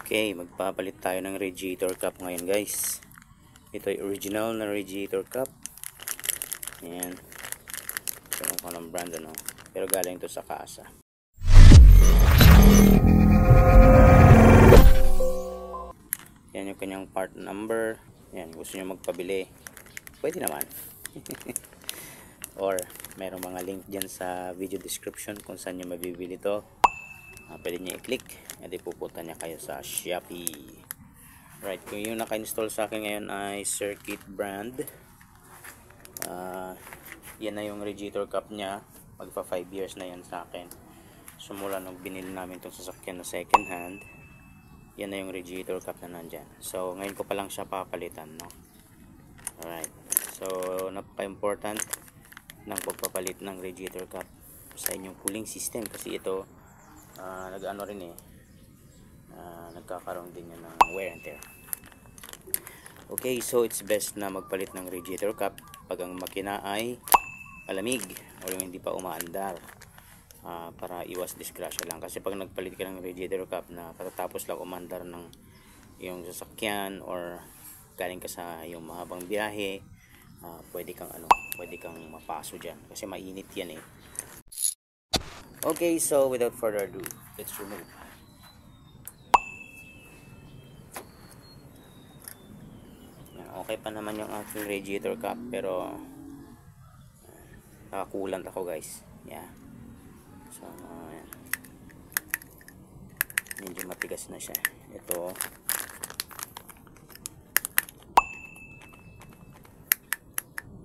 Okay, magpapalit tayo ng radiator cap ngayon guys. Ito ay original na radiator cap. Ayan. Ito ko ng brand ano. Pero galing to sa Kasa. Yan yung kanyang part number. Yan, gusto nyo magpabili. Pwede naman. Or merong mga link dyan sa video description kung saan nyo mabibili to. Pwede nyo i-click at ipupunta niya kayo sa Shopee. Right, kung yung naka-install sa akin ngayon ay Circuit brand. Yan na yung radiator cap niya. Magpa 5 years na yan sa akin. Sumula nung binili namin itong sasakyan na second hand, yan na yung radiator cap na nandyan. So ngayon ko pa lang siya papalitan, no? Alright, so napaka-important ng pagpapalit ng radiator cap sa inyong cooling system, kasi ito nag-ano rin nagkakaroon din yan ng wear and tear. Okay, so it's best na magpalit ng radiator cap pag ang makina ay malamig o yung hindi pa umaandar, para iwas disgrasya lang. Kasi pag nagpalit ka ng radiator cap na katatapos lang umandar ng yung sasakyan or galing ka sa yung mahabang biyahe, pwede kang mapaso dyan kasi mainit yan eh. Okay, so without further ado, let's remove. Okay pa naman yung aking radiator cap, pero nakakulant ako guys. Yeah. So ayan. Medyo matigas na siya. Ito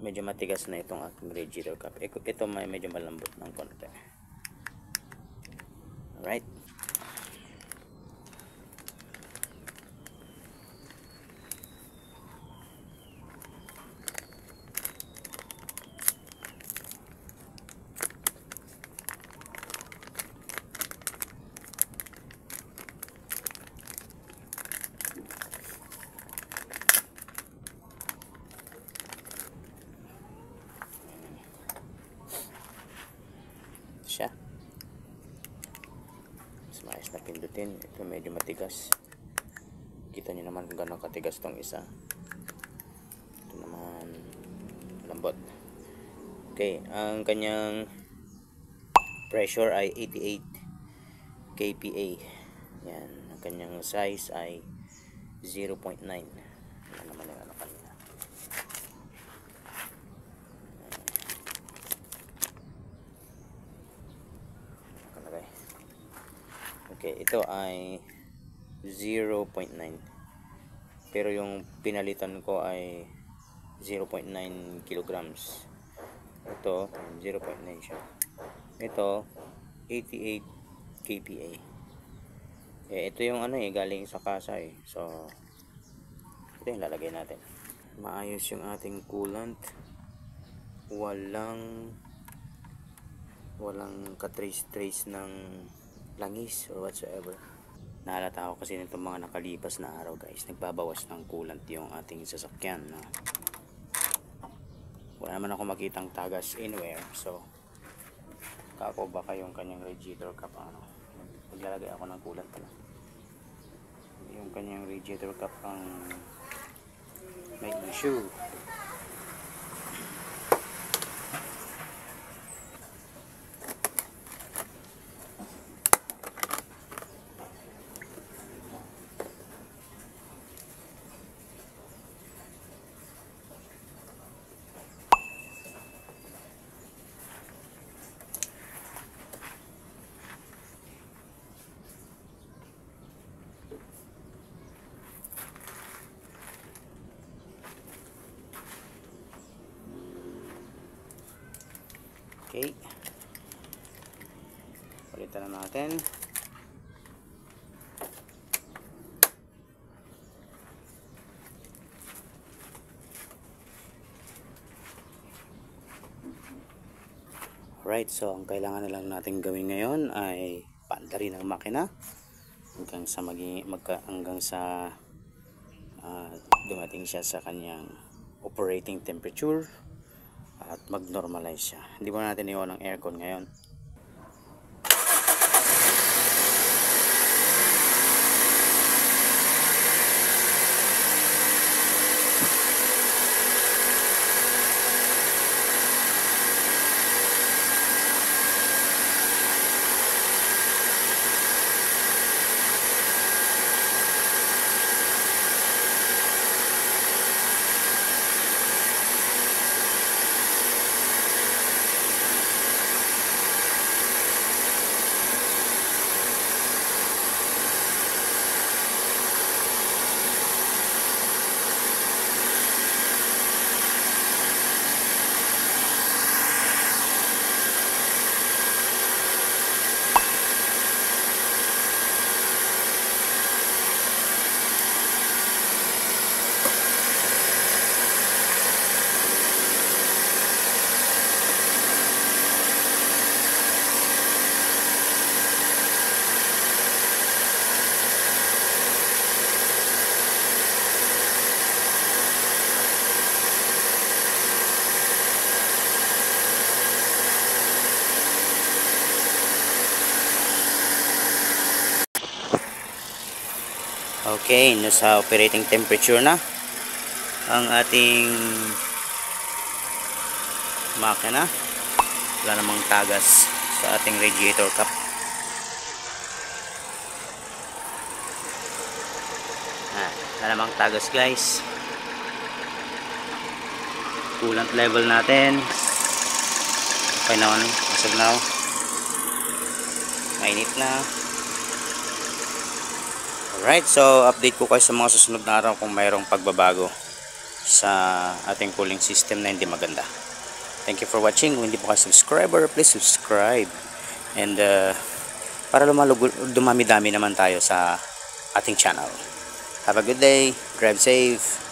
medyo matigas na itong aking radiator cap. Ito may medyo malambot ng konti. Alright. Siya. Mas na pindutin. Ito medyo matigas. Kita nyo naman kung gano'ng katigas tong isa. Ito naman lambot. Okay, ang kanyang pressure ay 88 kPa. Yan, ang kanyang size ay 0.9. Yan naman yung ano kanina. Okay, ito ay 0.9. Pero yung pinalitan ko ay 0.9 kilograms. Ito, 0.9 siya. Ito, 88 kPa. Ito yung galing sa Kasa eh. So, ito yung lalagay natin. Maayos yung ating coolant. Walang katrace-trace ng langis or whatsoever. Nahalata ako kasi nitong mga nakalipas na araw guys, nagbabawas ng coolant yung ating sasakyan, no? Wala naman ako makitang tagas anywhere, so kako baka yung kanyang radiator cap maglalagay ako ng coolant pala. Yung kanyang radiator cap ang may issue. Okay, palitan na natin. Alright, so ang kailangan na lang natin gawin ngayon ay paandarin ang makina hanggang sa dumating siya sa kanyang operating temperature at mag-normalize siya. Hindi mo natin iwan ng aircon ngayon. Okay, nasa operating temperature na ang ating makina. Wala namang tagas sa ating radiator cap. Wala namang tagas guys. Coolant level natin okay naman, as of now mainit na. Alright, so update ko kayo sa mga susunod na araw kung mayroong pagbabago sa ating cooling system na hindi maganda. Thank you for watching. Kung hindi po kayo subscriber, please subscribe. And para dumami-dami naman tayo sa ating channel. Have a good day. Drive safe.